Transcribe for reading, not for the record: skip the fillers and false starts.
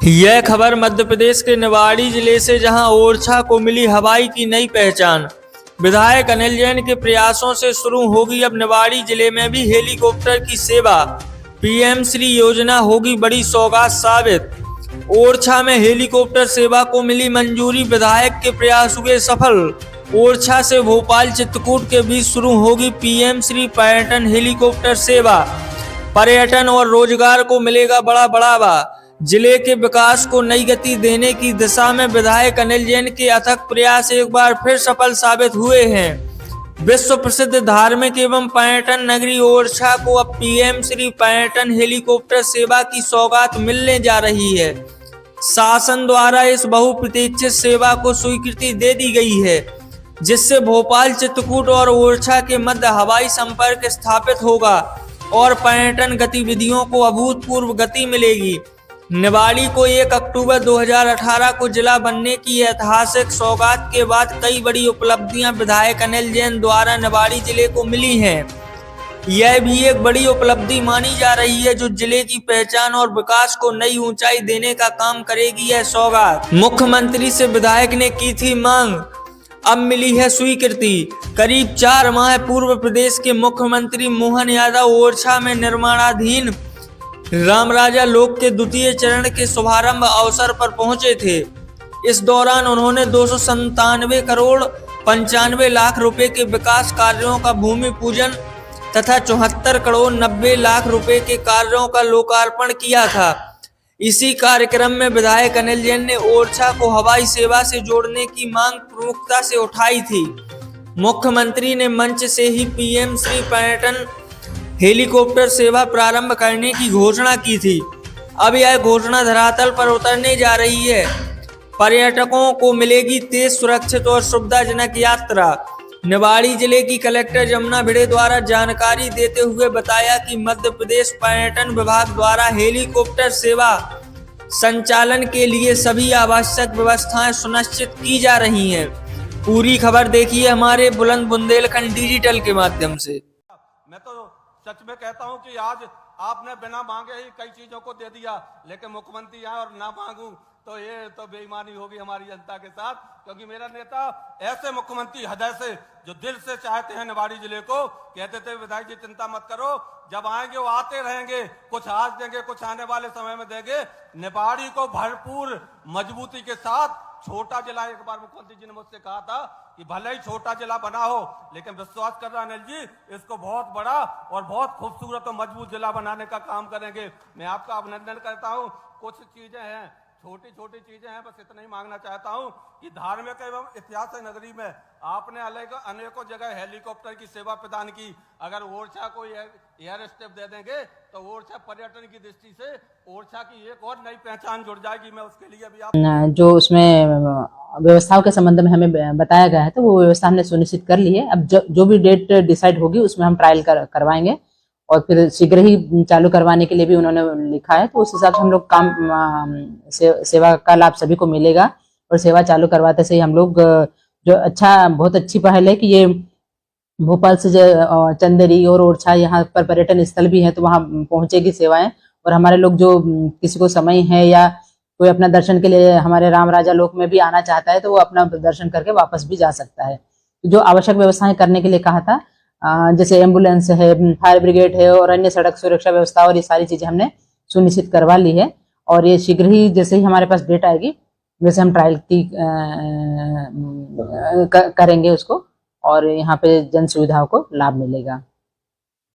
यह खबर मध्य प्रदेश के निवाड़ी जिले से, जहां ओरछा को मिली हवाई की नई पहचान। विधायक अनिल जैन के प्रयासों से शुरू होगी अब निवाड़ी जिले में भी हेलीकॉप्टर की सेवा। पीएम श्री योजना होगी बड़ी सौगात साबित। ओरछा में हेलीकॉप्टर सेवा को मिली मंजूरी, विधायक के प्रयास हुए सफल। ओरछा से भोपाल चित्रकूट के बीच शुरू होगी पीएम श्री पर्यटन हेलीकॉप्टर सेवा। पर्यटन और रोजगार को मिलेगा बड़ा बढ़ावा। जिले के विकास को नई गति देने की दिशा में विधायक अनिल जैन के अथक प्रयास एक बार फिर सफल साबित हुए हैं। विश्व प्रसिद्ध धार्मिक एवं पर्यटन नगरी ओरछा को अब पीएम श्री पर्यटन हेलीकॉप्टर सेवा की सौगात मिलने जा रही है। शासन द्वारा इस बहुप्रतीक्षित सेवा को स्वीकृति दे दी गई है, जिससे भोपाल चित्रकूट और ओरछा के मध्य हवाई संपर्क स्थापित होगा और पर्यटन गतिविधियों को अभूतपूर्व गति मिलेगी। निवाड़ी को 1 अक्टूबर 2018 को जिला बनने की ऐतिहासिक सौगात के बाद कई बड़ी उपलब्धियां विधायक अनिल जैन द्वारा निवाड़ी जिले को मिली हैं। यह भी एक बड़ी उपलब्धि मानी जा रही है, जो जिले की पहचान और विकास को नई ऊंचाई देने का काम करेगी। यह सौगात मुख्यमंत्री से विधायक ने की थी मांग, अब मिली है स्वीकृति। करीब 4 माह पूर्व प्रदेश के मुख्यमंत्री मोहन यादव ओरछा में निर्माणाधीन रामराजा लोक के द्वितीय चरण के शुभारंभ अवसर पर पहुंचे थे। इस दौरान उन्होंने 297 करोड़ 95 लाख रुपए के विकास कार्यों का भूमि पूजन तथा 74 करोड़ 90 लाख रुपए के कार्यों का लोकार्पण किया था। इसी कार्यक्रम में विधायक अनिल जैन ने ओरछा को हवाई सेवा से जोड़ने की मांग प्रमुखता से उठाई थी। मुख्यमंत्री ने मंच से ही पीएम श्री पर्यटन हेलीकॉप्टर सेवा प्रारंभ करने की घोषणा की थी। अब यह घोषणा धरातल पर उतरने जा रही है। पर्यटकों को मिलेगी तेज, सुरक्षित और सुविधाजनक यात्रा। निवाड़ी जिले की कलेक्टर जमुना भिड़े द्वारा जानकारी देते हुए बताया कि मध्य प्रदेश पर्यटन विभाग द्वारा हेलीकॉप्टर सेवा संचालन के लिए सभी आवश्यक व्यवस्थाएं सुनिश्चित की जा रही हैं। पूरी खबर देखिए हमारे बुलंद बुंदेलखंड डिजिटल के माध्यम से। मैं तो सच में कहता हूं कि आज आपने बिना मांगे ही कई चीजों को दे दिया, लेकिन मुख्यमंत्री आए और ना मांगू तो ये तो बेईमानी होगी हमारी जनता के साथ। क्योंकि मेरा नेता ऐसे मुख्यमंत्री हृदय से, जो दिल से चाहते हैं निवाड़ी जिले को, कहते थे विधायक जी चिंता मत करो, जब आएंगे वो आते रहेंगे, कुछ आज देंगे कुछ आने वाले समय में देंगे। निवाड़ी को भरपूर मजबूती के साथ छोटा जिला, एक बार मुख्यमंत्री जी ने मुझसे कहा था कि भले ही छोटा जिला बना हो, लेकिन विश्वास कर रहा अनिल जी, इसको बहुत बड़ा और बहुत खूबसूरत और मजबूत जिला बनाने का काम करेंगे। मैं आपका अभिनंदन करता हूं। कुछ चीजें हैं, छोटी छोटी चीजें हैं, बस इतना ही मांगना चाहता हूं कि धार्मिक एवं इतिहास नगरी में आपने अनेकों जगह हेलीकॉप्टर की सेवा प्रदान की। अगर ओरछा को एयर स्टेप दे देंगे तो ओरछा पर्यटन की दृष्टि से ओरछा की एक और नई पहचान जुड़ जाएगी। मैं उसके लिए भी आप जो उसमें व्यवस्थाओं के संबंध में हमें बताया गया है, तो वो व्यवस्था हमने सुनिश्चित कर ली है। अब जो भी डेट डिसाइड होगी उसमें हम ट्रायल करवाएंगे और फिर शीघ्र ही चालू करवाने के लिए भी उन्होंने लिखा है। तो उस हिसाब से हम लोग सेवा का लाभ सभी को मिलेगा और सेवा चालू करवाते से ही हम लोग जो बहुत अच्छी पहल है कि ये भोपाल से चंदेरी और ओरछा यहाँ पर पर्यटन स्थल भी है, तो वहाँ पहुंचेगी सेवाएं। और हमारे लोग जो किसी को समय है या कोई अपना दर्शन के लिए हमारे रामराजा लोक में भी आना चाहता है, तो वो अपना दर्शन करके वापस भी जा सकता है। जो आवश्यक व्यवस्थाएं करने के लिए कहा था, जैसे एम्बुलेंस है, फायर ब्रिगेड है और अन्य सड़क सुरक्षा व्यवस्था, और ये सारी चीजें हमने सुनिश्चित करवा ली है। और ये शीघ्र ही जैसे ही हमारे पास डेट आएगी वैसे हम ट्रायल की करेंगे उसको, और यहाँ पे जन सुविधाओं को लाभ मिलेगा।